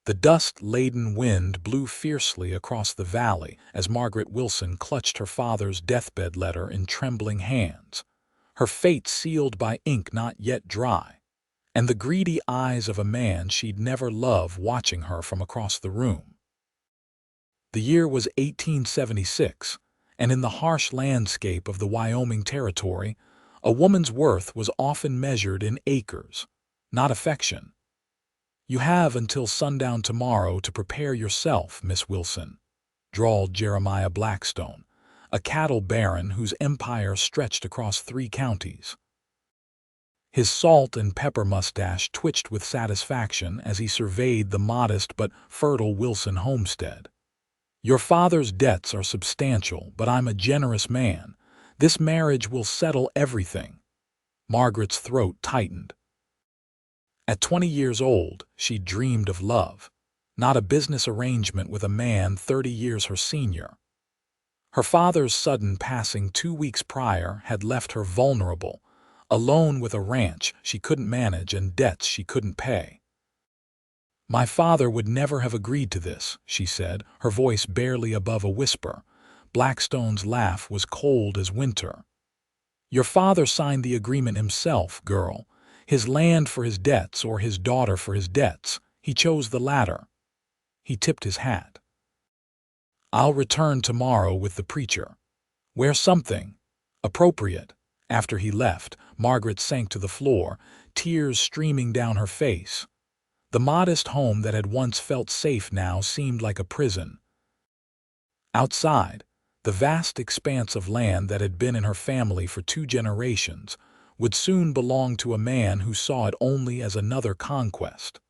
The dust-laden wind blew fiercely across the valley as Margaret Wilson clutched her father's deathbed letter in trembling hands, her fate sealed by ink not yet dry, and the greedy eyes of a man she'd never loved watching her from across the room. The year was 1876, and in the harsh landscape of the Wyoming Territory, a woman's worth was often measured in acres, not affection. "You have until sundown tomorrow to prepare yourself, Miss Wilson," drawled Jeremiah Blackstone, a cattle baron whose empire stretched across 3 counties. His salt and pepper mustache twitched with satisfaction as he surveyed the modest but fertile Wilson homestead. "Your father's debts are substantial, but I'm a generous man. This marriage will settle everything." Margaret's throat tightened. At 20 years old, she dreamed of love, not a business arrangement with a man 30 years her senior. Her father's sudden passing 2 weeks prior had left her vulnerable, alone with a ranch she couldn't manage and debts she couldn't pay. "My father would never have agreed to this," she said, her voice barely above a whisper. Blackstone's laugh was cold as winter. "Your father signed the agreement himself, girl. His land for his debts or his daughter for his debts. He chose the latter." He tipped his hat. "I'll return tomorrow with the preacher. Wear something appropriate." After he left, Margaret sank to the floor, tears streaming down her face. The modest home that had once felt safe now seemed like a prison. Outside, the vast expanse of land that had been in her family for 2 generations would soon belong to a man who saw it only as another conquest.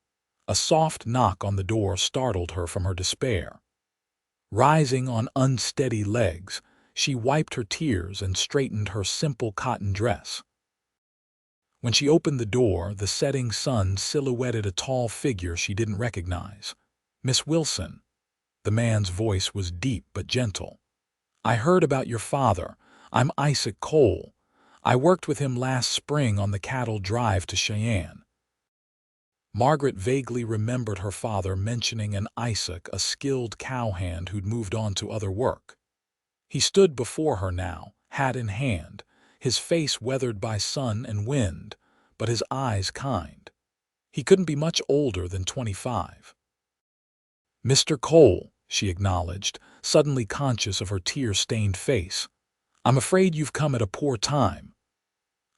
A soft knock on the door startled her from her despair. Rising on unsteady legs, she wiped her tears and straightened her simple cotton dress. When she opened the door, the setting sun silhouetted a tall figure she didn't recognize. "Miss Wilson." The man's voice was deep but gentle. "I heard about your father. I'm Isaac Cole. I worked with him last spring on the cattle drive to Cheyenne." Margaret vaguely remembered her father mentioning an Isaac, a skilled cowhand who'd moved on to other work. He stood before her now, hat in hand, his face weathered by sun and wind, but his eyes kind. He couldn't be much older than 25. "Mr. Cole," she acknowledged, suddenly conscious of her tear-stained face. "I'm afraid you've come at a poor time."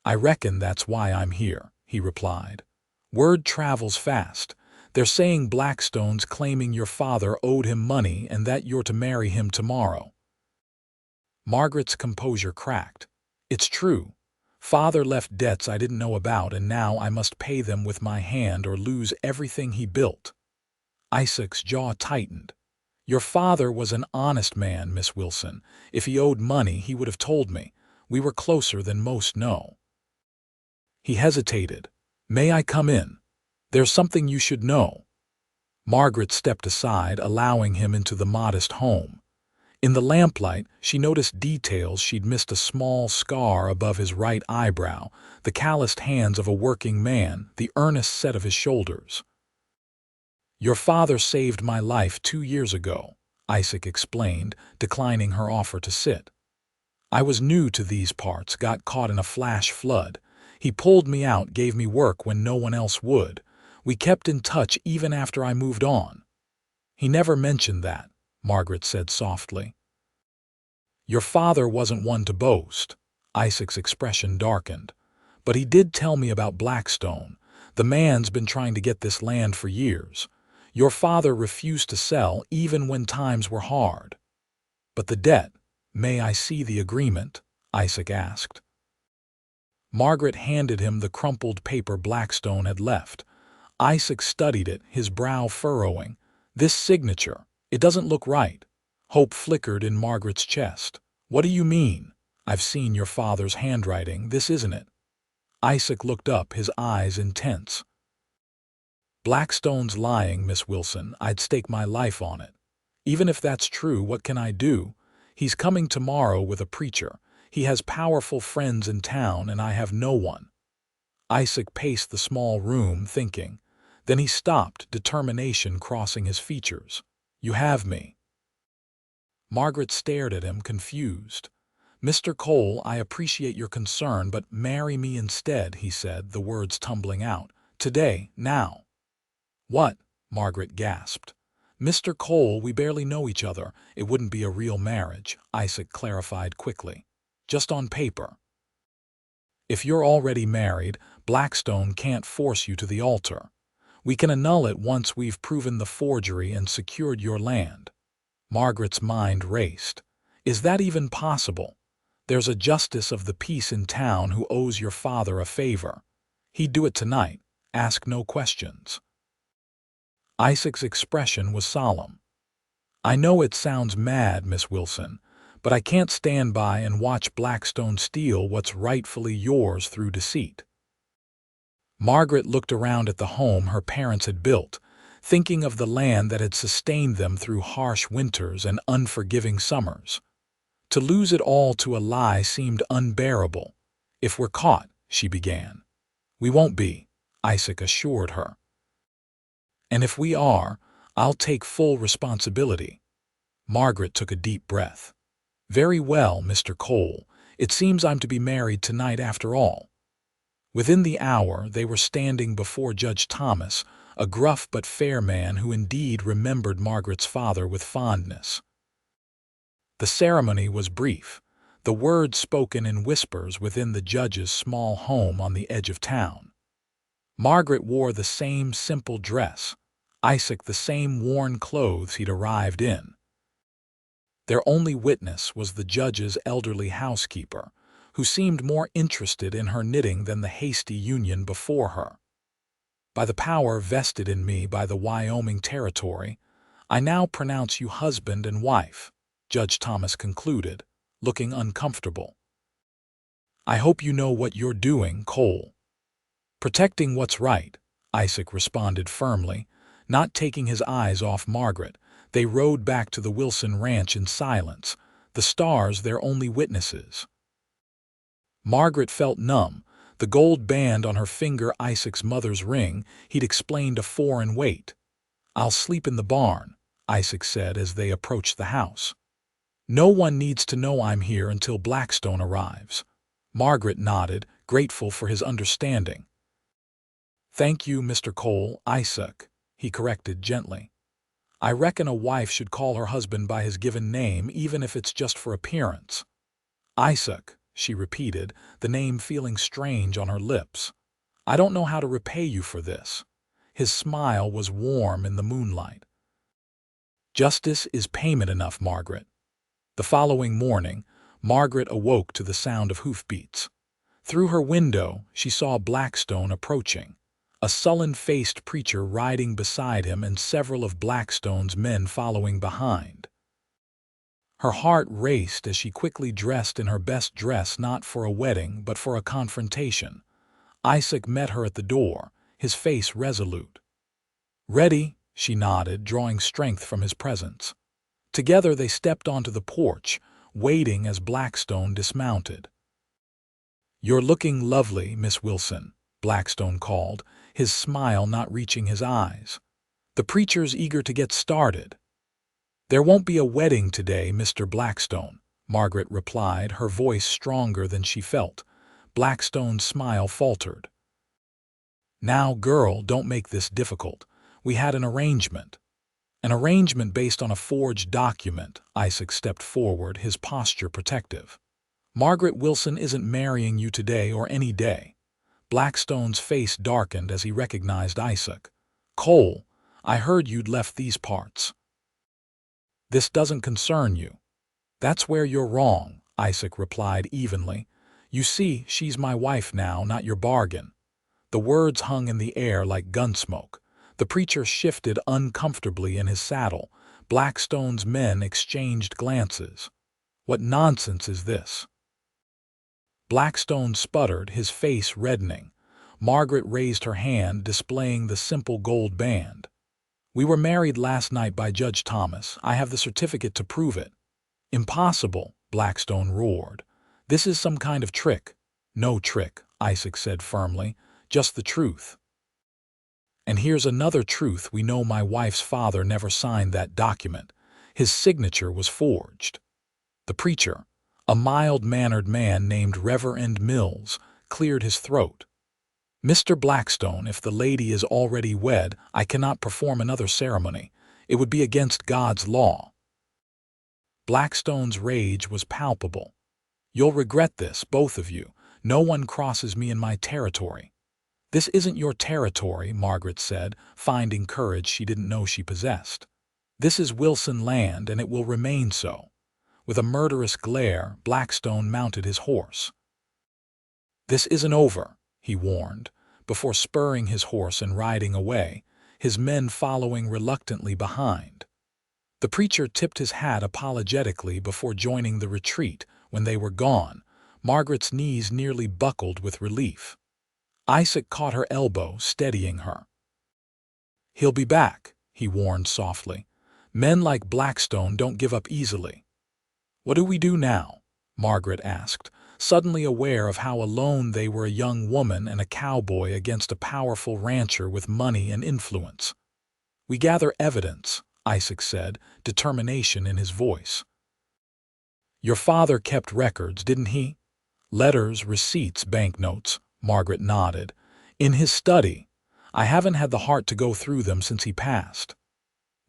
"I reckon that's why I'm here," he replied. "Word travels fast. They're saying Blackstone's claiming your father owed him money and that you're to marry him tomorrow." Margaret's composure cracked. "It's true. Father left debts I didn't know about, and now I must pay them with my hand or lose everything he built." Isaac's jaw tightened. "Your father was an honest man, Miss Wilson. If he owed money, he would have told me. We were closer than most know." He hesitated. "May I come in? There's something you should know." Margaret stepped aside, allowing him into the modest home. In the lamplight, she noticed details she'd missed: a small scar above his right eyebrow, the calloused hands of a working man, the earnest set of his shoulders. "Your father saved my life 2 years ago," Isaac explained, declining her offer to sit. "I was new to these parts, got caught in a flash flood. He pulled me out, gave me work when no one else would. We kept in touch even after I moved on." "He never mentioned that," Margaret said softly. "Your father wasn't one to boast." Isaac's expression darkened. "But he did tell me about Blackstone. The man's been trying to get this land for years. Your father refused to sell even when times were hard." "But the debt, may I see the agreement?" Isaac asked. Margaret handed him the crumpled paper Blackstone had left. Isaac studied it, his brow furrowing. "This signature, it doesn't look right." Hope flickered in Margaret's chest. "What do you mean?" "I've seen your father's handwriting. This isn't it." Isaac looked up, his eyes intense. "Blackstone's lying, Miss Wilson. I'd stake my life on it." "Even if that's true, what can I do? He's coming tomorrow with a preacher. He has powerful friends in town, and I have no one." Isaac paced the small room, thinking. Then he stopped, determination crossing his features. "You have me." Margaret stared at him, confused. "Mr. Cole, I appreciate your concern, but marry me instead," he said, the words tumbling out. "Today, now." "What?" Margaret gasped. "Mr. Cole, we barely know each other. It wouldn't be a real marriage," Isaac clarified quickly. "Just on paper. If you're already married, Blackstone can't force you to the altar. We can annul it once we've proven the forgery and secured your land." Margaret's mind raced. "Is that even possible? There's a justice of the peace in town who owes your father a favor. He'd do it tonight. Ask no questions." Isaac's expression was solemn. "I know it sounds mad, Miss Wilson, but I can't stand by and watch Blackstone steal what's rightfully yours through deceit." Margaret looked around at the home her parents had built, thinking of the land that had sustained them through harsh winters and unforgiving summers. To lose it all to a lie seemed unbearable. "If we're caught," she began. "We won't be," Isaac assured her. "And if we are, I'll take full responsibility." Margaret took a deep breath. "Very well, Mr. Cole. It seems I'm to be married tonight after all." Within the hour, they were standing before Judge Thomas, a gruff but fair man who indeed remembered Margaret's father with fondness. The ceremony was brief, the words spoken in whispers within the judge's small home on the edge of town. Margaret wore the same simple dress, Isaac the same worn clothes he'd arrived in. Their only witness was the judge's elderly housekeeper, who seemed more interested in her knitting than the hasty union before her. "By the power vested in me by the Wyoming Territory, I now pronounce you husband and wife," Judge Thomas concluded, looking uncomfortable. "I hope you know what you're doing, Cole." "Protecting what's right," Isaac responded firmly, not taking his eyes off Margaret. They rode back to the Wilson ranch in silence, the stars their only witnesses. Margaret felt numb, the gold band on her finger Isaac's mother's ring he'd explained a foreign weight. "I'll sleep in the barn," Isaac said as they approached the house. "No one needs to know I'm here until Blackstone arrives." Margaret nodded, grateful for his understanding. "Thank you, Mr. Cole, Isaac," he corrected gently. "I reckon a wife should call her husband by his given name, even if it's just for appearance." "Isaac," she repeated, the name feeling strange on her lips. "I don't know how to repay you for this." His smile was warm in the moonlight. "Justice is payment enough, Margaret." The following morning, Margaret awoke to the sound of hoofbeats. Through her window, she saw Blackstone approaching, a sullen-faced preacher riding beside him and several of Blackstone's men following behind. Her heart raced as she quickly dressed in her best dress, not for a wedding but for a confrontation. Isaac met her at the door, his face resolute. "Ready," she nodded, drawing strength from his presence. Together they stepped onto the porch, waiting as Blackstone dismounted. "You're looking lovely, Miss Wilson," Blackstone called, his smile not reaching his eyes. The preacher's eager to get started. "There won't be a wedding today, Mr. Blackstone," Margaret replied, her voice stronger than she felt. Blackstone's smile faltered. "Now, girl, don't make this difficult. We had an arrangement." "An arrangement based on a forged document," Isaac stepped forward, his posture protective. "Margaret Wilson isn't marrying you today or any day." Blackstone's face darkened as he recognized Isaac. "Cole, I heard you'd left these parts." "This doesn't concern you." "That's where you're wrong," Isaac replied evenly. "You see, she's my wife now, not your bargain." The words hung in the air like gunsmoke. The preacher shifted uncomfortably in his saddle. Blackstone's men exchanged glances. "What nonsense is this?" Blackstone sputtered, his face reddening. Margaret raised her hand, displaying the simple gold band. "We were married last night by Judge Thomas. I have the certificate to prove it." "Impossible," Blackstone roared. "This is some kind of trick." "No trick," Isaac said firmly. "Just the truth." And here's another truth we know: my wife's father never signed that document. His signature was forged. The preacher, a mild-mannered man named Reverend Mills, cleared his throat. "Mr. Blackstone, if the lady is already wed, I cannot perform another ceremony. It would be against God's law." Blackstone's rage was palpable. "You'll regret this, both of you. No one crosses me in my territory." "This isn't your territory," Margaret said, finding courage she didn't know she possessed. "This is Wilson land, and it will remain so." With a murderous glare, Blackstone mounted his horse. "This isn't over," he warned, before spurring his horse and riding away, his men following reluctantly behind. The preacher tipped his hat apologetically before joining the retreat. When they were gone, Margaret's knees nearly buckled with relief. Isaac caught her elbow, steadying her. "He'll be back," he warned softly. "Men like Blackstone don't give up easily." "What do we do now?" Margaret asked, suddenly aware of how alone they were, a young woman and a cowboy against a powerful rancher with money and influence. "We gather evidence," Isaac said, determination in his voice. "Your father kept records, didn't he?" "Letters, receipts, banknotes," Margaret nodded. "In his study. I haven't had the heart to go through them since he passed."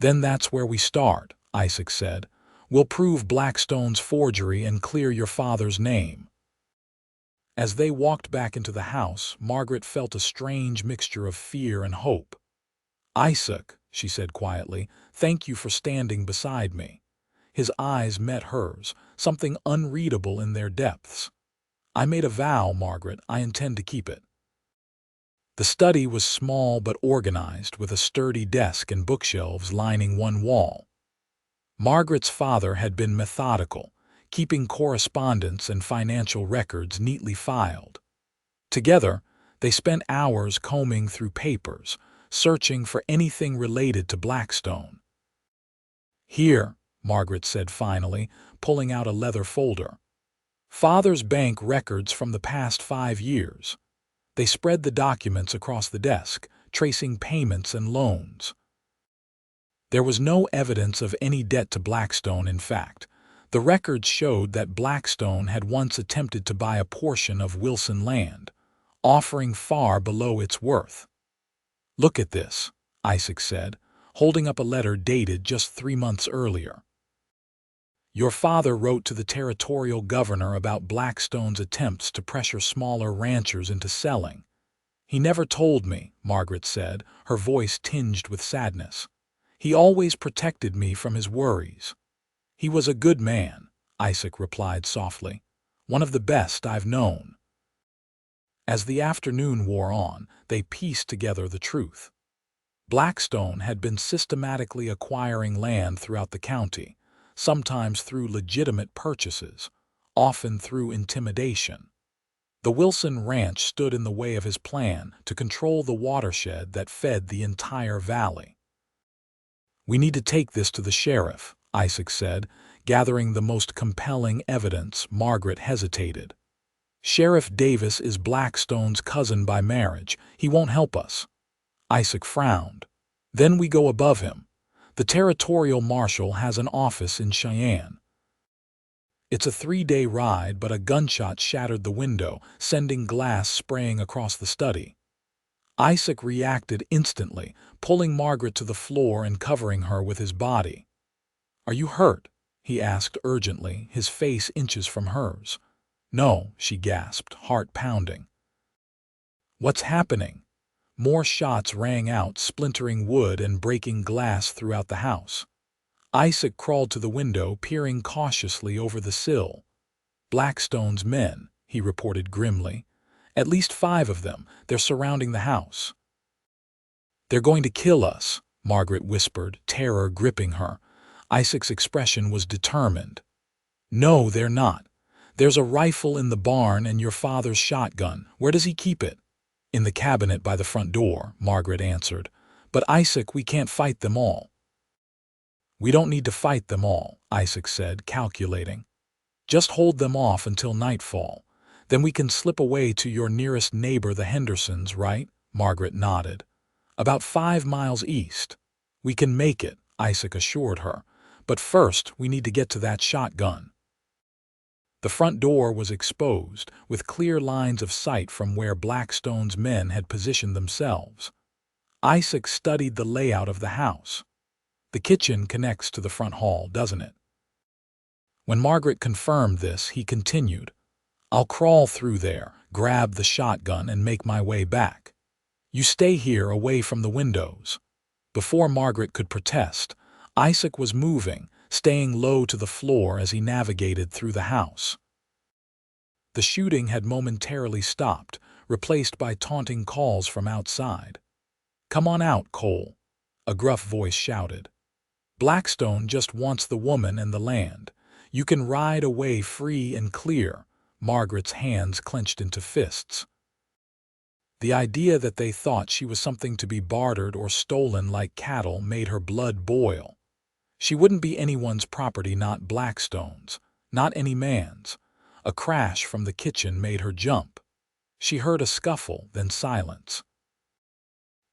"Then that's where we start," Isaac said. "We'll prove Blackstone's forgery and clear your father's name." As they walked back into the house, Margaret felt a strange mixture of fear and hope. "Isaac," she said quietly, "thank you for standing beside me." His eyes met hers, something unreadable in their depths. "I made a vow, Margaret. I intend to keep it." The study was small but organized, with a sturdy desk and bookshelves lining one wall. Margaret's father had been methodical, keeping correspondence and financial records neatly filed. Together, they spent hours combing through papers, searching for anything related to Blackstone. "Here," Margaret said finally, pulling out a leather folder. "Father's bank records from the past 5 years." They spread the documents across the desk, tracing payments and loans. There was no evidence of any debt to Blackstone. In fact, the records showed that Blackstone had once attempted to buy a portion of Wilson land, offering far below its worth. "Look at this," Isaac said, holding up a letter dated just 3 months earlier. "Your father wrote to the territorial governor about Blackstone's attempts to pressure smaller ranchers into selling." "He never told me," Margaret said, her voice tinged with sadness. "He always protected me from his worries." "He was a good man," Isaac replied softly. "One of the best I've known." As the afternoon wore on, they pieced together the truth. Blackstone had been systematically acquiring land throughout the county, sometimes through legitimate purchases, often through intimidation. The Wilson Ranch stood in the way of his plan to control the watershed that fed the entire valley. "We need to take this to the sheriff," Isaac said, gathering the most compelling evidence. Margaret hesitated. "Sheriff Davis is Blackstone's cousin by marriage. He won't help us." Isaac frowned. "Then we go above him. The territorial marshal has an office in Cheyenne." It's a 3-day ride, but a gunshot shattered the window, sending glass spraying across the study. Isaac reacted instantly, pulling Margaret to the floor and covering her with his body. "Are you hurt?" he asked urgently, his face inches from hers. "No," she gasped, heart pounding. "What's happening?" More shots rang out, splintering wood and breaking glass throughout the house. Isaac crawled to the window, peering cautiously over the sill. "Blackstone's men," he reported grimly. "At least 5 of them. They're surrounding the house." "They're going to kill us," Margaret whispered, terror gripping her. Isaac's expression was determined. "No, they're not. There's a rifle in the barn and your father's shotgun. Where does he keep it?" "In the cabinet by the front door," Margaret answered. "But Isaac, we can't fight them all." "We don't need to fight them all," Isaac said, calculating. "Just hold them off until nightfall. Then we can slip away to your nearest neighbor, the Hendersons, right?" Margaret nodded. "About 5 miles east." "We can make it," Isaac assured her. "But first, we need to get to that shotgun." The front door was exposed, with clear lines of sight from where Blackstone's men had positioned themselves. Isaac studied the layout of the house. "The kitchen connects to the front hall, doesn't it?" When Margaret confirmed this, he continued, "I'll crawl through there, grab the shotgun, and make my way back. You stay here away from the windows." Before Margaret could protest, Isaac was moving, staying low to the floor as he navigated through the house. The shooting had momentarily stopped, replaced by taunting calls from outside. "Come on out, Cole," a gruff voice shouted. "Blackstone just wants the woman and the land. You can ride away free and clear." Margaret's hands clenched into fists. The idea that they thought she was something to be bartered or stolen like cattle made her blood boil. She wouldn't be anyone's property, not Blackstone's, not any man's. A crash from the kitchen made her jump. She heard a scuffle, then silence.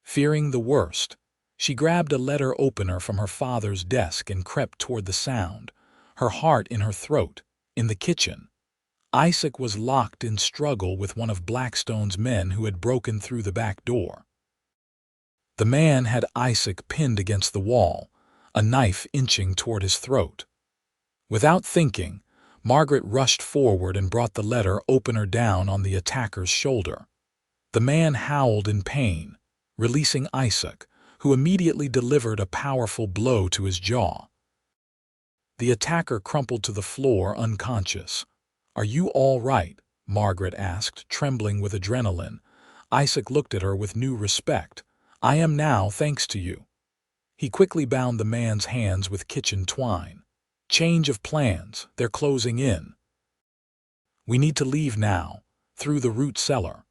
Fearing the worst, she grabbed a letter opener from her father's desk and crept toward the sound, her heart in her throat. In the kitchen, Isaac was locked in struggle with one of Blackstone's men who had broken through the back door. The man had Isaac pinned against the wall, a knife inching toward his throat. Without thinking, Margaret rushed forward and brought the letter opener down on the attacker's shoulder. The man howled in pain, releasing Isaac, who immediately delivered a powerful blow to his jaw. The attacker crumpled to the floor unconscious. "Are you all right?" Margaret asked, trembling with adrenaline. Isaac looked at her with new respect. "I am now, thanks to you." He quickly bound the man's hands with kitchen twine. "Change of plans, they're closing in." "We need to leave now, through the root cellar."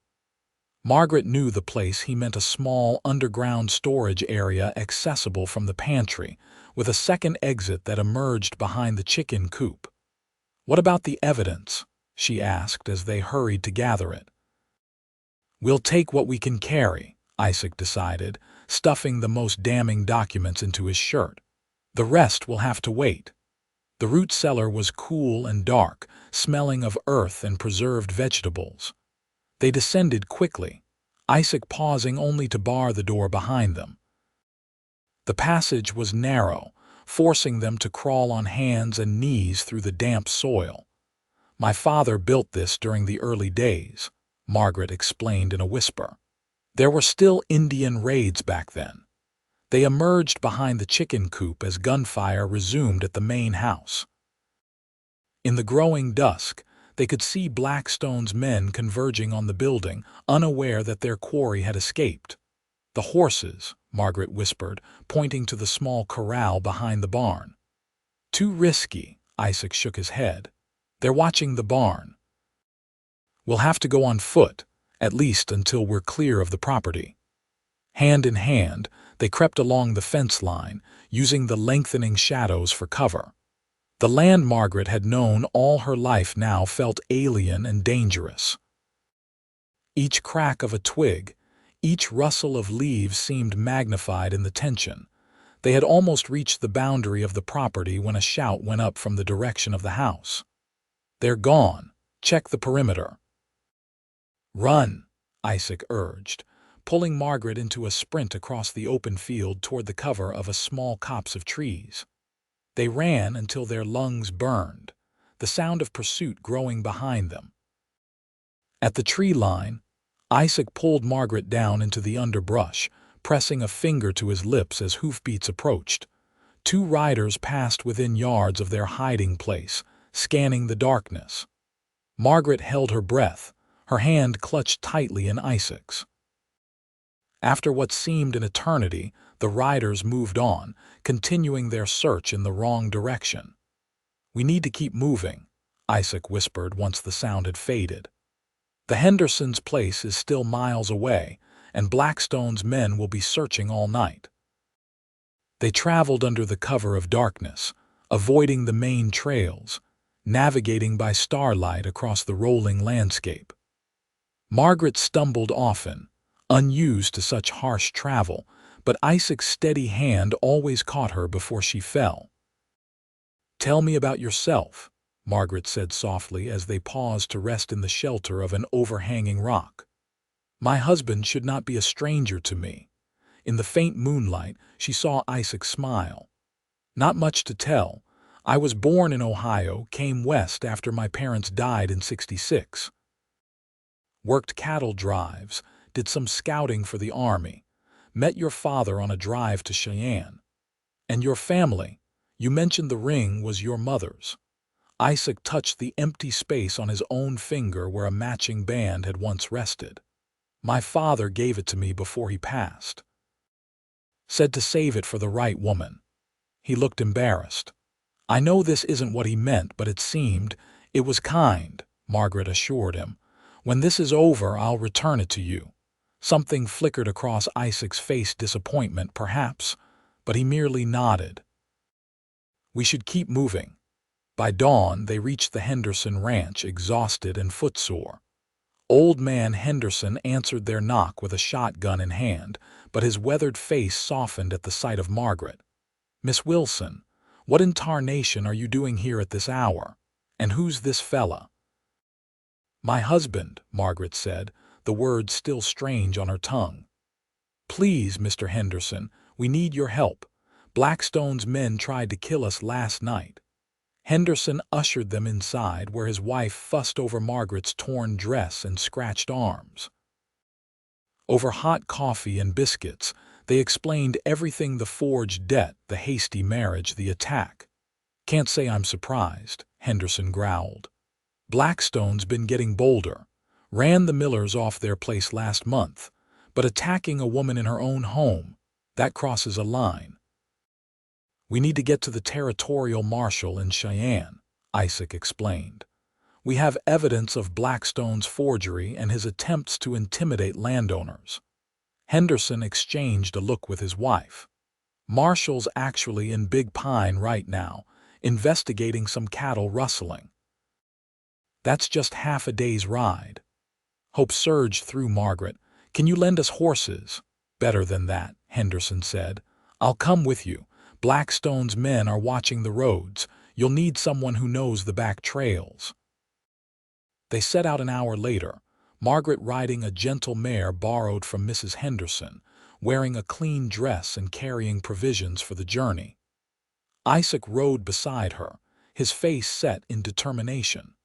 Margaret knew the place he meant, a small underground storage area accessible from the pantry, with a second exit that emerged behind the chicken coop. "What about the evidence?" she asked as they hurried to gather it. "We'll take what we can carry," Isaac decided, stuffing the most damning documents into his shirt. "The rest will have to wait." The root cellar was cool and dark, smelling of earth and preserved vegetables. They descended quickly, Isaac pausing only to bar the door behind them. The passage was narrow, forcing them to crawl on hands and knees through the damp soil. "My father built this during the early days," Margaret explained in a whisper. "There were still Indian raids back then." They emerged behind the chicken coop as gunfire resumed at the main house. In the growing dusk, they could see Blackstone's men converging on the building, unaware that their quarry had escaped. "The horses," Margaret whispered, pointing to the small corral behind the barn. "Too risky," Isaac shook his head. "They're watching the barn." "We'll have to go on foot, at least until we're clear of the property." Hand in hand, they crept along the fence line, using the lengthening shadows for cover. The land Margaret had known all her life now felt alien and dangerous. Each crack of a twig, each rustle of leaves seemed magnified in the tension. They had almost reached the boundary of the property when a shout went up from the direction of the house. "They're gone. Check the perimeter." "Run," Isaac urged, pulling Margaret into a sprint across the open field toward the cover of a small copse of trees. They ran until their lungs burned, the sound of pursuit growing behind them. At the tree line, Isaac pulled Margaret down into the underbrush, pressing a finger to his lips as hoofbeats approached. Two riders passed within yards of their hiding place, scanning the darkness. Margaret held her breath, her hand clutched tightly in Isaac's. After what seemed an eternity, the riders moved on, continuing their search in the wrong direction. "We need to keep moving," Isaac whispered once the sound had faded. "The Hendersons' place is still miles away, and Blackstone's men will be searching all night." They traveled under the cover of darkness, avoiding the main trails, navigating by starlight across the rolling landscape. Margaret stumbled often, unused to such harsh travel, but Isaac's steady hand always caught her before she fell. "Tell me about yourself," Margaret said softly as they paused to rest in the shelter of an overhanging rock. "My husband should not be a stranger to me." In the faint moonlight, she saw Isaac smile. "Not much to tell. I was born in Ohio, came west after my parents died in '66. Worked cattle drives, did some scouting for the Army, met your father on a drive to Cheyenne. And your family, you mentioned the ring was your mother's." Isaac touched the empty space on his own finger where a matching band had once rested. "My father gave it to me before he passed. Said to save it for the right woman." He looked embarrassed. "I know this isn't what he meant, but it was kind," Margaret assured him. "When this is over, I'll return it to you." Something flickered across Isaac's face, disappointment, perhaps, but he merely nodded. "We should keep moving." By dawn, they reached the Henderson ranch, exhausted and footsore. Old man Henderson answered their knock with a shotgun in hand, but his weathered face softened at the sight of Margaret. "Miss Wilson, what in tarnation are you doing here at this hour? And who's this fella?" "My husband," Margaret said, the words still strange on her tongue. "Please, Mr. Henderson, we need your help. Blackstone's men tried to kill us last night." Henderson ushered them inside, where his wife fussed over Margaret's torn dress and scratched arms. Over hot coffee and biscuits, they explained everything: the forged debt, the hasty marriage, the attack. "Can't say I'm surprised," Henderson growled. "Blackstone's been getting bolder. Ran the Millers off their place last month, but attacking a woman in her own home, that crosses a line." "We need to get to the territorial marshal in Cheyenne," Isaac explained. "We have evidence of Blackstone's forgery and his attempts to intimidate landowners." Henderson exchanged a look with his wife. "Marshall's actually in Big Pine right now, investigating some cattle rustling." "That's just half a day's ride." Hope surged through Margaret. "Can you lend us horses?" "Better than that," Henderson said. "I'll come with you. Blackstone's men are watching the roads. You'll need someone who knows the back trails." They set out an hour later, Margaret riding a gentle mare borrowed from Mrs. Henderson, wearing a clean dress and carrying provisions for the journey. Isaac rode beside her, his face set in determination.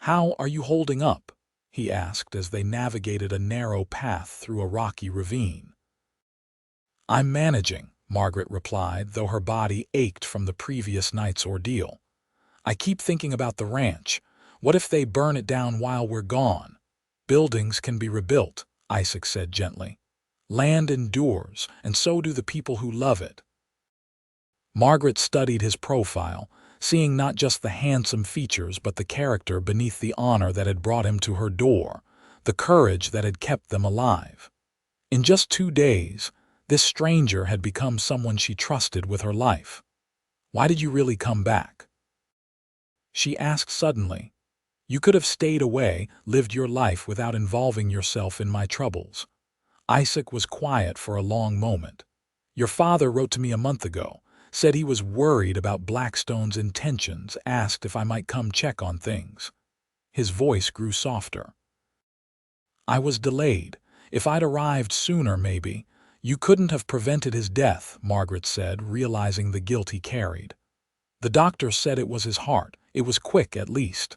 "How are you holding up?" he asked as they navigated a narrow path through a rocky ravine. "I'm managing," Margaret replied, though her body ached from the previous night's ordeal. "I keep thinking about the ranch. What if they burn it down while we're gone?" "Buildings can be rebuilt," Isaac said gently. "Land endures, and so do the people who love it." Margaret studied his profile, seeing not just the handsome features but the character beneath the honor that had brought him to her door, the courage that had kept them alive. In just 2 days, this stranger had become someone she trusted with her life. "Why did you really come back?" she asked suddenly. "You could have stayed away, lived your life without involving yourself in my troubles." Isaac was quiet for a long moment. "Your father wrote to me a month ago, said he was worried about Blackstone's intentions, asked if I might come check on things." His voice grew softer. "I was delayed. If I'd arrived sooner, maybe." "You couldn't have prevented his death," Margaret said, realizing the guilt he carried. "The doctor said it was his heart. It was quick, at least.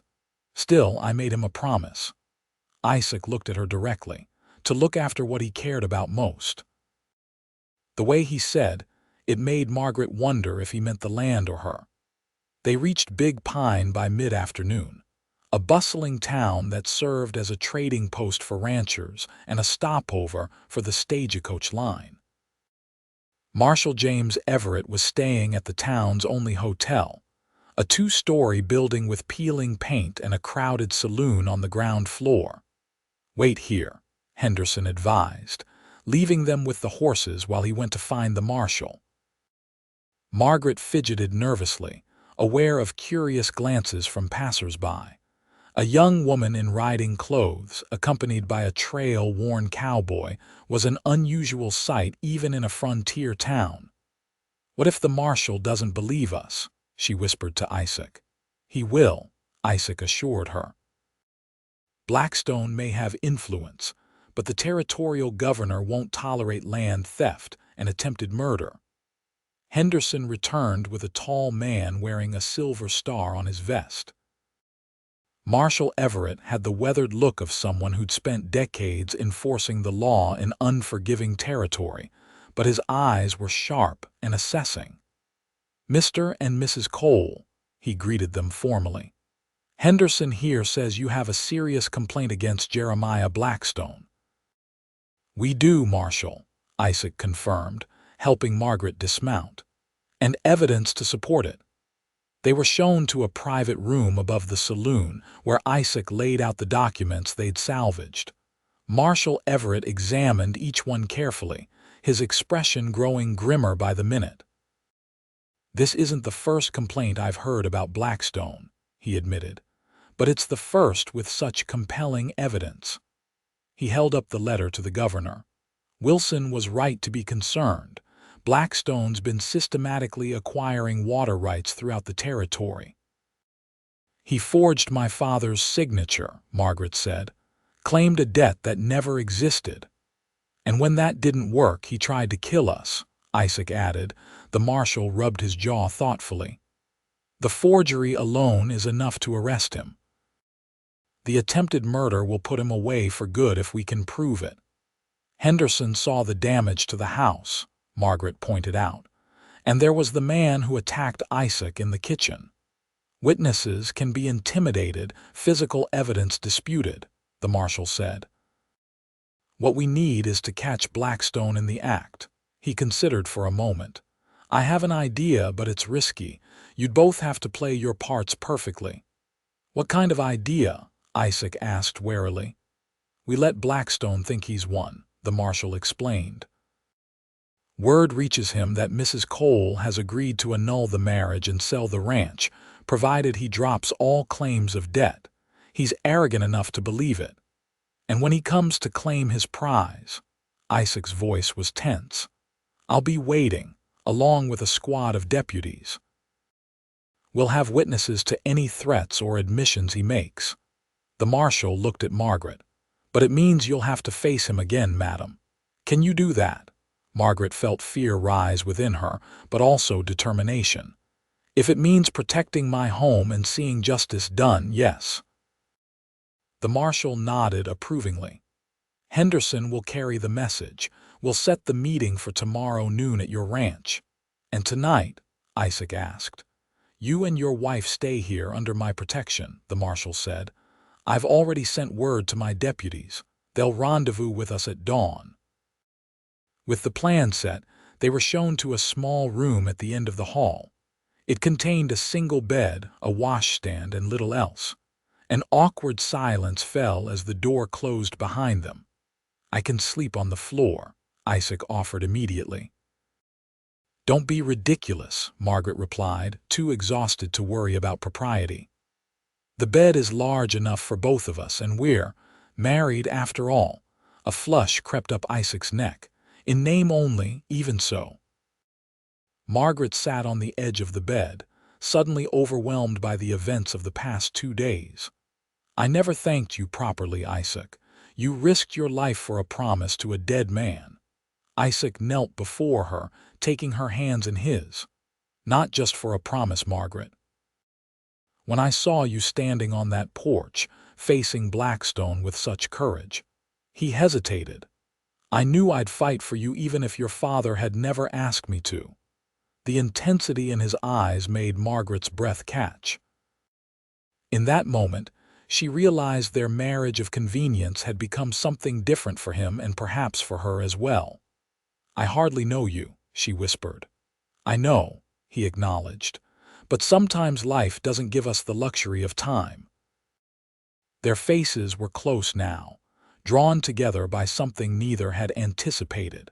Still, I made him a promise." Isaac looked at her directly, to look after what he cared about most. The way he said it made Margaret wonder if he meant the land or her. They reached Big Pine by mid-afternoon, a bustling town that served as a trading post for ranchers and a stopover for the stagecoach line. Marshal James Everett was staying at the town's only hotel, a 2-story building with peeling paint and a crowded saloon on the ground floor. "Wait here," Henderson advised, leaving them with the horses while he went to find the marshal. Margaret fidgeted nervously, aware of curious glances from passers-by. A young woman in riding clothes, accompanied by a trail-worn cowboy, was an unusual sight even in a frontier town. "What if the marshal doesn't believe us?" she whispered to Isaac. "He will," Isaac assured her. "Blackstone may have influence, but the territorial governor won't tolerate land theft and attempted murder." Henderson returned with a tall man wearing a silver star on his vest. Marshal Everett had the weathered look of someone who'd spent decades enforcing the law in unforgiving territory, but his eyes were sharp and assessing. "Mr. and Mrs. Cole," he greeted them formally. "Henderson here says you have a serious complaint against Jeremiah Blackstone." "We do, Marshal," Isaac confirmed, helping Margaret dismount. "And evidence to support it." They were shown to a private room above the saloon where Isaac laid out the documents they'd salvaged. Marshal Everett examined each one carefully, his expression growing grimmer by the minute. "This isn't the first complaint I've heard about Blackstone," he admitted, "but it's the first with such compelling evidence." He held up the letter to the governor. "Wilson was right to be concerned. Blackstone's been systematically acquiring water rights throughout the territory." "He forged my father's signature," Margaret said, "claimed a debt that never existed. And when that didn't work, he tried to kill us," Isaac added. The marshal rubbed his jaw thoughtfully. "The forgery alone is enough to arrest him. The attempted murder will put him away for good if we can prove it." "Henderson saw the damage to the house," Margaret pointed out, "and there was the man who attacked Isaac in the kitchen. Witnesses can be intimidated, physical evidence disputed," the marshal said. "What we need is to catch Blackstone in the act." He considered for a moment. "I have an idea, but it's risky. You'd both have to play your parts perfectly." "What kind of idea?" Isaac asked warily. "We let Blackstone think he's won," the marshal explained. "Word reaches him that Mrs. Cole has agreed to annul the marriage and sell the ranch, provided he drops all claims of debt. He's arrogant enough to believe it. And when he comes to claim his prize," Isaac's voice was tense, "I'll be waiting, along with a squad of deputies. We'll have witnesses to any threats or admissions he makes." The marshal looked at Margaret. "But it means you'll have to face him again, madam. Can you do that?" Margaret felt fear rise within her, but also determination. "If it means protecting my home and seeing justice done, yes." The marshal nodded approvingly. "Henderson will carry the message. We'll set the meeting for tomorrow noon at your ranch." "And tonight?" Isaac asked. "You and your wife stay here under my protection," the marshal said. "I've already sent word to my deputies. They'll rendezvous with us at dawn." With the plan set, they were shown to a small room at the end of the hall. It contained a single bed, a washstand, and little else. An awkward silence fell as the door closed behind them. "I can sleep on the floor," Isaac offered immediately. "Don't be ridiculous," Margaret replied, too exhausted to worry about propriety. "The bed is large enough for both of us, and we're married after all." A flush crept up Isaac's neck. "In name only, even so." Margaret sat on the edge of the bed, suddenly overwhelmed by the events of the past 2 days. "I never thanked you properly, Isaac. You risked your life for a promise to a dead man." Isaac knelt before her, taking her hands in his. "Not just for a promise, Margaret. When I saw you standing on that porch, facing Blackstone with such courage." He hesitated. "I knew I'd fight for you even if your father had never asked me to." The intensity in his eyes made Margaret's breath catch. In that moment, she realized their marriage of convenience had become something different for him and perhaps for her as well. "I hardly know you," she whispered. "I know," he acknowledged, "but sometimes life doesn't give us the luxury of time." Their faces were close now, drawn together by something neither had anticipated.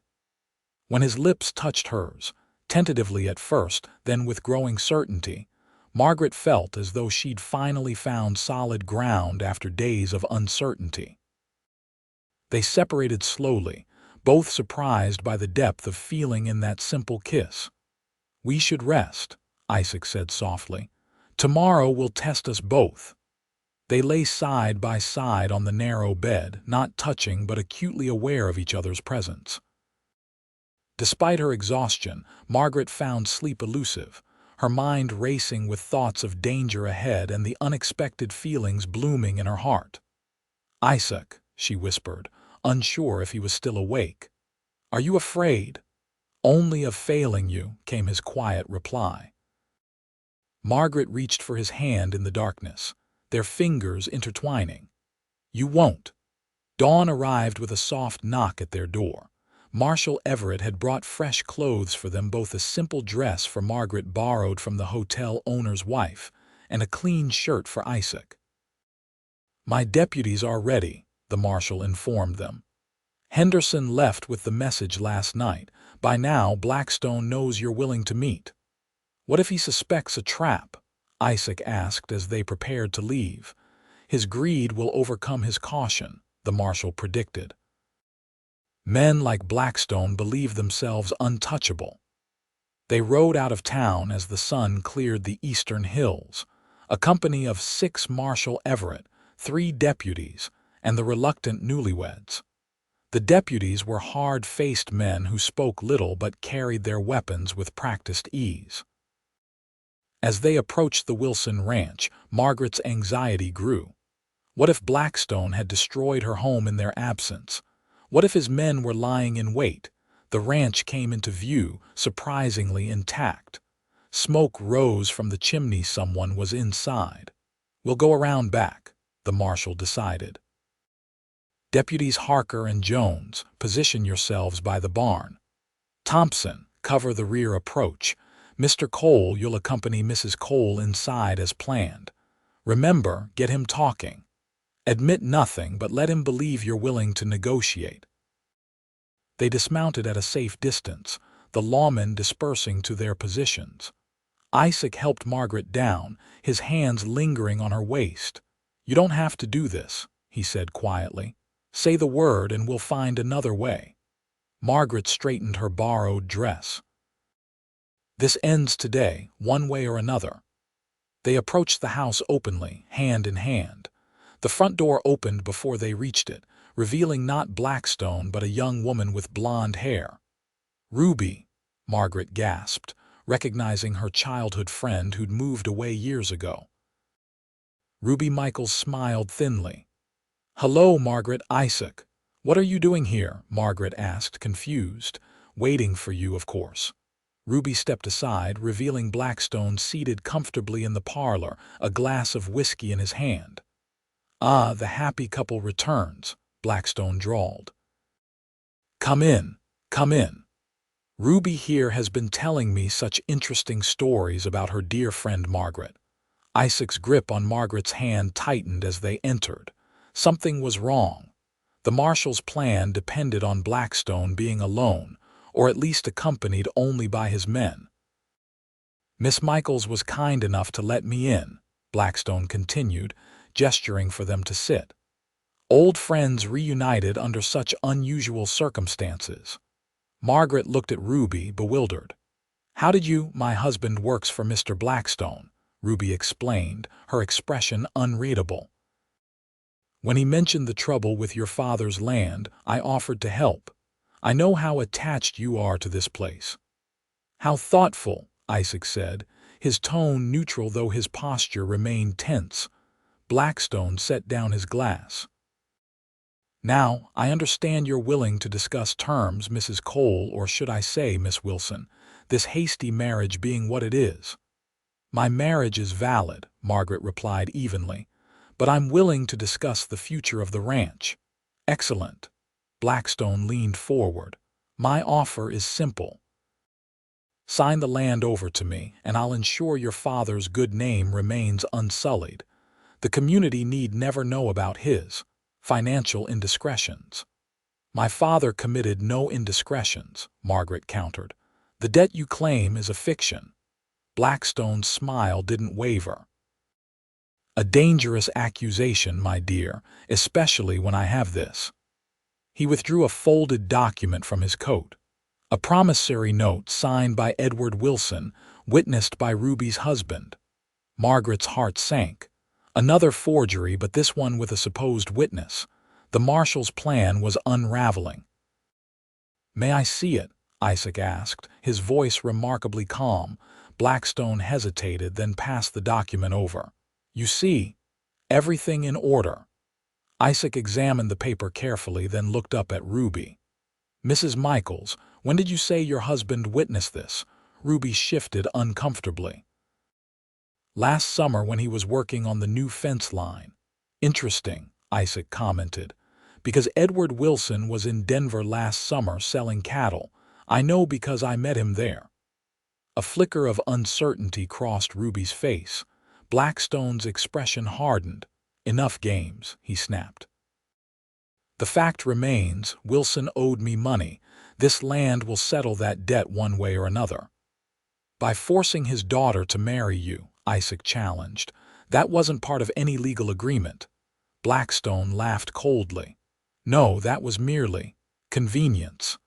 When his lips touched hers, tentatively at first, then with growing certainty, Margaret felt as though she'd finally found solid ground after days of uncertainty. They separated slowly, both surprised by the depth of feeling in that simple kiss. "We should rest," Isaac said softly. "Tomorrow will test us both." They lay side by side on the narrow bed, not touching but acutely aware of each other's presence. Despite her exhaustion, Margaret found sleep elusive, her mind racing with thoughts of danger ahead and the unexpected feelings blooming in her heart. "Isaac," she whispered, unsure if he was still awake. "Are you afraid?" "Only of failing you," came his quiet reply. Margaret reached for his hand in the darkness, their fingers intertwining. "You won't." Dawn arrived with a soft knock at their door. Marshal Everett had brought fresh clothes for them, both a simple dress for Margaret borrowed from the hotel owner's wife, and a clean shirt for Isaac. "My deputies are ready," the marshal informed them. "Henderson left with the message last night. By now, Blackstone knows you're willing to meet." "What if he suspects a trap?" Isaac asked as they prepared to leave. "His greed will overcome his caution," the marshal predicted. Men like Blackstone believe themselves untouchable. They rode out of town as the sun cleared the eastern hills, a company of 6 Marshal Everett, 3 deputies, and the reluctant newlyweds. The deputies were hard-faced men who spoke little but carried their weapons with practiced ease. As they approached the Wilson ranch, Margaret's anxiety grew. What if Blackstone had destroyed her home in their absence? What if his men were lying in wait? The ranch came into view, surprisingly intact. Smoke rose from the chimney. Someone was inside. "We'll go around back," the marshal decided. "Deputies Harker and Jones, position yourselves by the barn. Thompson, cover the rear approach. Mr. Cole, you'll accompany Mrs. Cole inside as planned. Remember, get him talking. Admit nothing, but let him believe you're willing to negotiate." They dismounted at a safe distance, the lawmen dispersing to their positions. Isaac helped Margaret down, his hands lingering on her waist. "You don't have to do this," he said quietly. "Say the word and we'll find another way." Margaret straightened her borrowed dress. "This ends today, one way or another." They approached the house openly, hand in hand. The front door opened before they reached it, revealing not Blackstone but a young woman with blonde hair. "Ruby," Margaret gasped, recognizing her childhood friend who'd moved away years ago. Ruby Michaels smiled thinly. "Hello, Margaret." "Isaac. What are you doing here?" Margaret asked, confused. "Waiting for you, of course." Ruby stepped aside, revealing Blackstone seated comfortably in the parlor, a glass of whiskey in his hand. "Ah, the happy couple returns," Blackstone drawled. Come in, come in. Ruby here has been telling me such interesting stories about her dear friend Margaret." Isaac's grip on Margaret's hand tightened as they entered. Something was wrong. The marshal's plan depended on Blackstone being alone, or at least accompanied only by his men. "Miss Michaels was kind enough to let me in," Blackstone continued, gesturing for them to sit. "Old friends reunited under such unusual circumstances." Margaret looked at Ruby, bewildered. "How did you—" "My husband works for Mr. Blackstone," Ruby explained, her expression unreadable. "When he mentioned the trouble with your father's land, I offered to help. I know how attached you are to this place." "How thoughtful," Isaac said, his tone neutral though his posture remained tense. Blackstone set down his glass. "Now, I understand you're willing to discuss terms, Mrs. Cole, or should I say, Miss Wilson, this hasty marriage being what it is." "My marriage is valid," Margaret replied evenly, "but I'm willing to discuss the future of the ranch." "Excellent." Blackstone leaned forward. "My offer is simple. Sign the land over to me, and I'll ensure your father's good name remains unsullied. The community need never know about his financial indiscretions." "My father committed no indiscretions," Margaret countered. "The debt you claim is a fiction." Blackstone's smile didn't waver. A dangerous accusation, my dear, especially when I have this. He withdrew a folded document from his coat. A promissory note signed by Edward Wilson, witnessed by Ruby's husband. Margaret's heart sank. Another forgery, but this one with a supposed witness. The marshal's plan was unraveling. "May I see it?" Isaac asked, his voice remarkably calm. Blackstone hesitated, then passed the document over. "You see, everything in order." Isaac examined the paper carefully, then looked up at Ruby. "Mrs. Michaels, when did you say your husband witnessed this?" Ruby shifted uncomfortably. "Last summer when he was working on the new fence line." "Interesting," Isaac commented. "Because Edward Wilson was in Denver last summer selling cattle. I know because I met him there." A flicker of uncertainty crossed Ruby's face. Blackstone's expression hardened. "Enough games," he snapped. "The fact remains, Wilson owed me money. This land will settle that debt one way or another." "By forcing his daughter to marry you," Isaac challenged. "That wasn't part of any legal agreement." Blackstone laughed coldly. "No, that was merely convenience.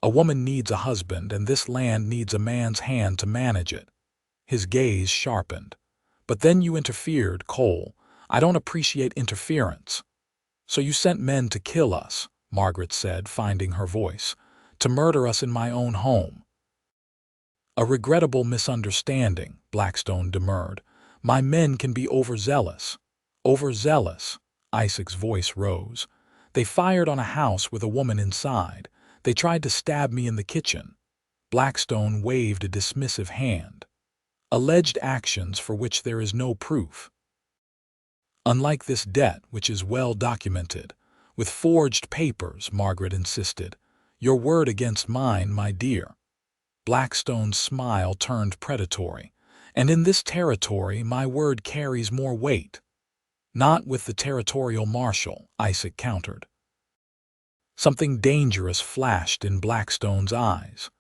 A woman needs a husband, and this land needs a man's hand to manage it." His gaze sharpened. "But then you interfered, Cole. I don't appreciate interference." "So you sent men to kill us," Margaret said, finding her voice. "To murder us in my own home." "A regrettable misunderstanding," Blackstone demurred. "My men can be overzealous." "Overzealous?" Isaac's voice rose. "They fired on a house with a woman inside. They tried to stab me in the kitchen." Blackstone waved a dismissive hand. "Alleged actions for which there is no proof. Unlike this debt, which is well documented. With forged papers," Margaret insisted. "Your word against mine, my dear." Blackstone's smile turned predatory. "And in this territory, my word carries more weight." "Not with the territorial marshal," Isaac countered. Something dangerous flashed in Blackstone's eyes.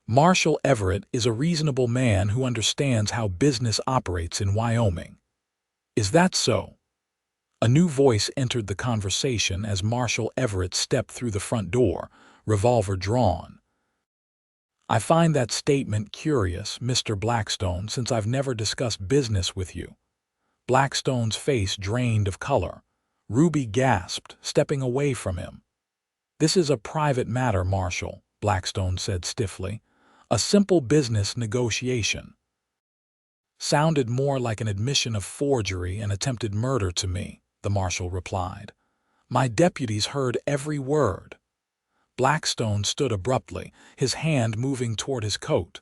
"Marshal Everett is a reasonable man who understands how business operates in Wyoming." "Is that so?" A new voice entered the conversation as Marshal Everett stepped through the front door, revolver drawn. "I find that statement curious, Mr. Blackstone, since I've never discussed business with you." Blackstone's face drained of color. Ruby gasped, stepping away from him. "This is a private matter, Marshal," Blackstone said stiffly. "A simple business negotiation." "Sounded more like an admission of forgery and attempted murder to me," the marshal replied. "My deputies heard every word." Blackstone stood abruptly, his hand moving toward his coat.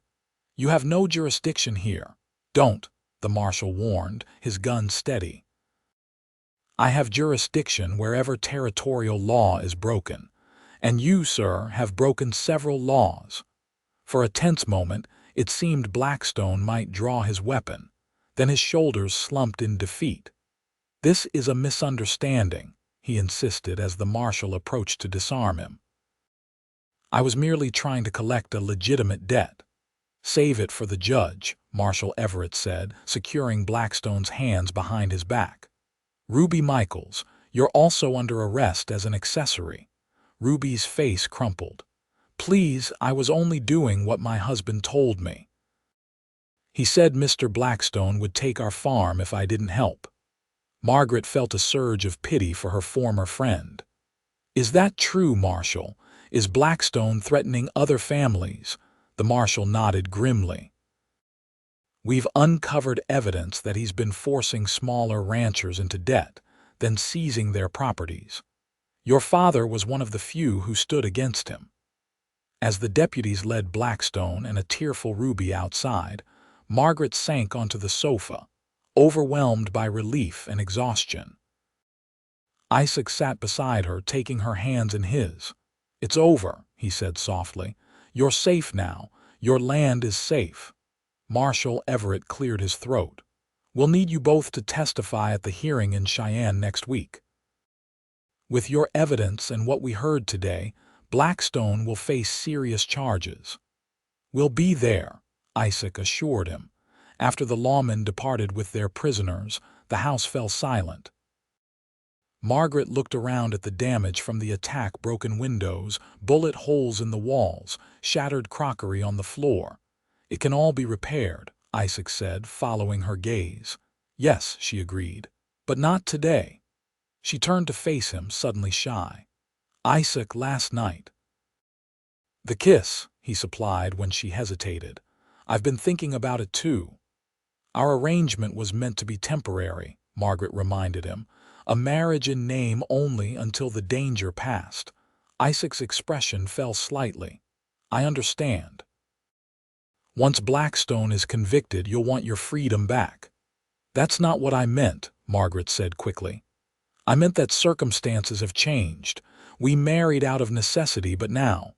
"You have no jurisdiction here." "Don't," the marshal warned, his gun steady. "I have jurisdiction wherever territorial law is broken. And you, sir, have broken several laws." For a tense moment, it seemed Blackstone might draw his weapon. Then his shoulders slumped in defeat. "This is a misunderstanding," he insisted as the marshal approached to disarm him. "I was merely trying to collect a legitimate debt." "Save it for the judge," Marshal Everett said, securing Blackstone's hands behind his back. "Ruby Michaels, you're also under arrest as an accessory." Ruby's face crumpled. "Please, I was only doing what my husband told me. He said Mr. Blackstone would take our farm if I didn't help." Margaret felt a surge of pity for her former friend. "Is that true, Marshal? Is Blackstone threatening other families?" The marshal nodded grimly. "We've uncovered evidence that he's been forcing smaller ranchers into debt, then seizing their properties. Your father was one of the few who stood against him." As the deputies led Blackstone and a tearful Ruby outside, Margaret sank onto the sofa, overwhelmed by relief and exhaustion. Isaac sat beside her, taking her hands in his. "It's over," he said softly. "You're safe now. Your land is safe." Marshal Everett cleared his throat. "We'll need you both to testify at the hearing in Cheyenne next week. With your evidence and what we heard today, Blackstone will face serious charges." "We'll be there," Isaac assured him. After the lawmen departed with their prisoners, the house fell silent. Margaret looked around at the damage from the attack: broken windows, bullet holes in the walls, shattered crockery on the floor. "It can all be repaired," Isaac said, following her gaze. "Yes," she agreed, "but not today." She turned to face him, suddenly shy. "Isaac, last night." "The kiss," he supplied when she hesitated. "I've been thinking about it too." "Our arrangement was meant to be temporary," Margaret reminded him. "A marriage in name only until the danger passed." Isaac's expression fell slightly. "I understand. Once Blackstone is convicted, you'll want your freedom back." "That's not what I meant," Margaret said quickly. "I meant that circumstances have changed. We married out of necessity, but now—"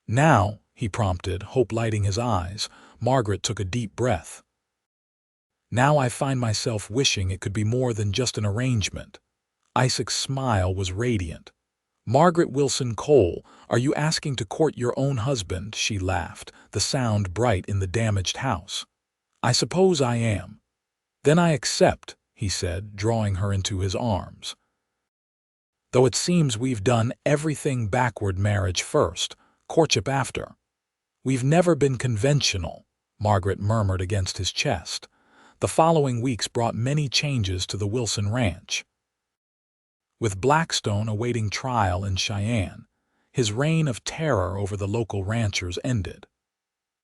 "Now," he prompted, hope lighting his eyes. Margaret took a deep breath. "Now I find myself wishing it could be more than just an arrangement." Isaac's smile was radiant. "Margaret Wilson Cole, are you asking to court your own husband?" She laughed, the sound bright in the damaged house. "I suppose I am." "Then I accept," he said, drawing her into his arms. "Though it seems we've done everything backward: marriage first, courtship after." "We've never been conventional," Margaret murmured against his chest. The following weeks brought many changes to the Wilson ranch. With Blackstone awaiting trial in Cheyenne, his reign of terror over the local ranchers ended.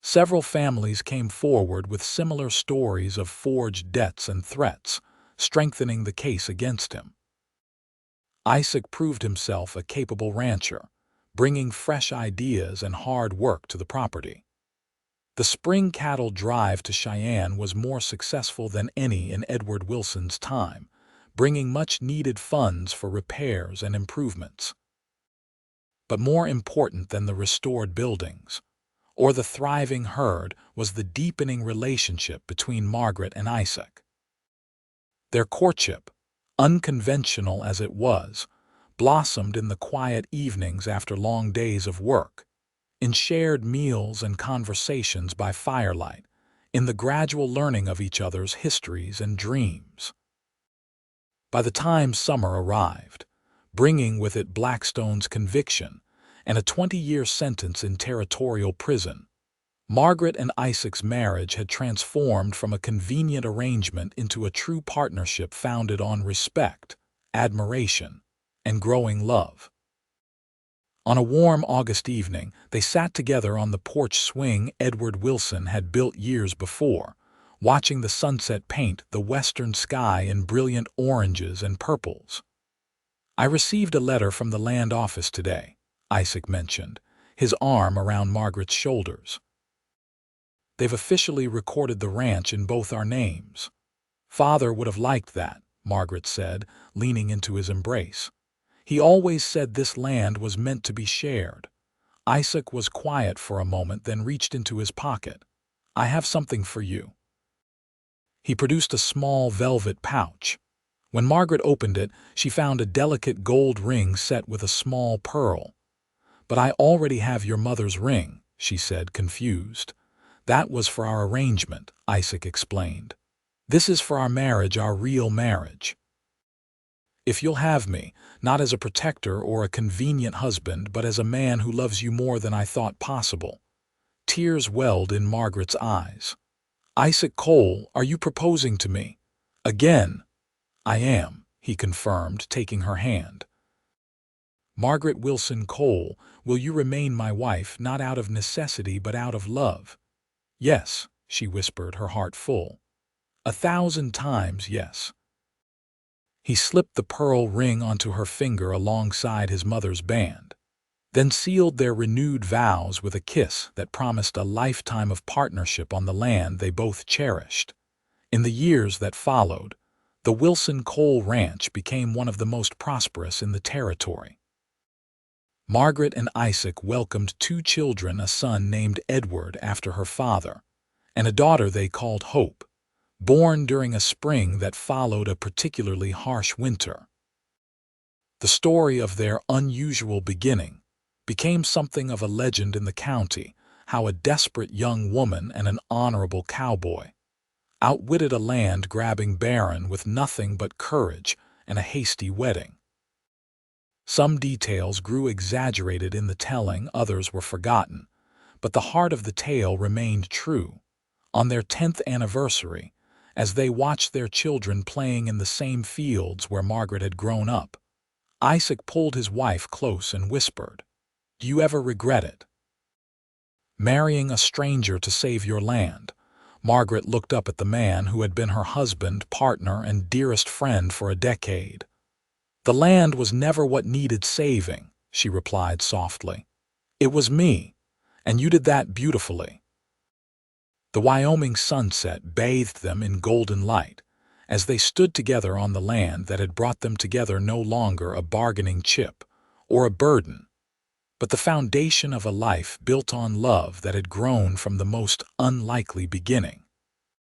Several families came forward with similar stories of forged debts and threats, strengthening the case against him. Isaac proved himself a capable rancher, bringing fresh ideas and hard work to the property. The spring cattle drive to Cheyenne was more successful than any in Edward Wilson's time, bringing much-needed funds for repairs and improvements. But more important than the restored buildings or the thriving herd was the deepening relationship between Margaret and Isaac. Their courtship, unconventional as it was, blossomed in the quiet evenings after long days of work, in shared meals and conversations by firelight, in the gradual learning of each other's histories and dreams. By the time summer arrived, bringing with it Blackstone's conviction and a 20-year sentence in territorial prison, Margaret and Isaac's marriage had transformed from a convenient arrangement into a true partnership founded on respect, admiration, and growing love. On a warm August evening, they sat together on the porch swing Edward Wilson had built years before, watching the sunset paint the western sky in brilliant oranges and purples. "I received a letter from the land office today," Isaac mentioned, his arm around Margaret's shoulders. "They've officially recorded the ranch in both our names." "Father would have liked that," Margaret said, leaning into his embrace. "He always said this land was meant to be shared." Isaac was quiet for a moment, then reached into his pocket. "I have something for you." He produced a small velvet pouch. When Margaret opened it, she found a delicate gold ring set with a small pearl. "But I already have your mother's ring," she said, confused. "That was for our arrangement," Isaac explained. "This is for our marriage, our real marriage. If you'll have me, not as a protector or a convenient husband, but as a man who loves you more than I thought possible." Tears welled in Margaret's eyes. "Isaac Cole, are you proposing to me?" "Again." "I am," he confirmed, taking her hand. "Margaret Wilson Cole, will you remain my wife, not out of necessity but out of love?" "Yes," she whispered, her heart full. "1,000 times yes." He slipped the pearl ring onto her finger alongside his mother's band, then sealed their renewed vows with a kiss that promised a lifetime of partnership on the land they both cherished. In the years that followed, the Wilson Cole Ranch became one of the most prosperous in the territory. Margaret and Isaac welcomed 2 children, a son named Edward after her father, and a daughter they called Hope, born during a spring that followed a particularly harsh winter. The story of their unusual beginning became something of a legend in the county, how a desperate young woman and an honorable cowboy outwitted a land-grabbing baron with nothing but courage and a hasty wedding. Some details grew exaggerated in the telling, others were forgotten, but the heart of the tale remained true. On their 10th anniversary, as they watched their children playing in the same fields where Margaret had grown up, Isaac pulled his wife close and whispered, "Do you ever regret it? Marrying a stranger to save your land?" Margaret looked up at the man who had been her husband, partner, and dearest friend for a decade. "The land was never what needed saving," she replied softly. "It was me, and you did that beautifully." The Wyoming sunset bathed them in golden light as they stood together on the land that had brought them together, no longer a bargaining chip or a burden, but the foundation of a life built on love that had grown from the most unlikely beginning.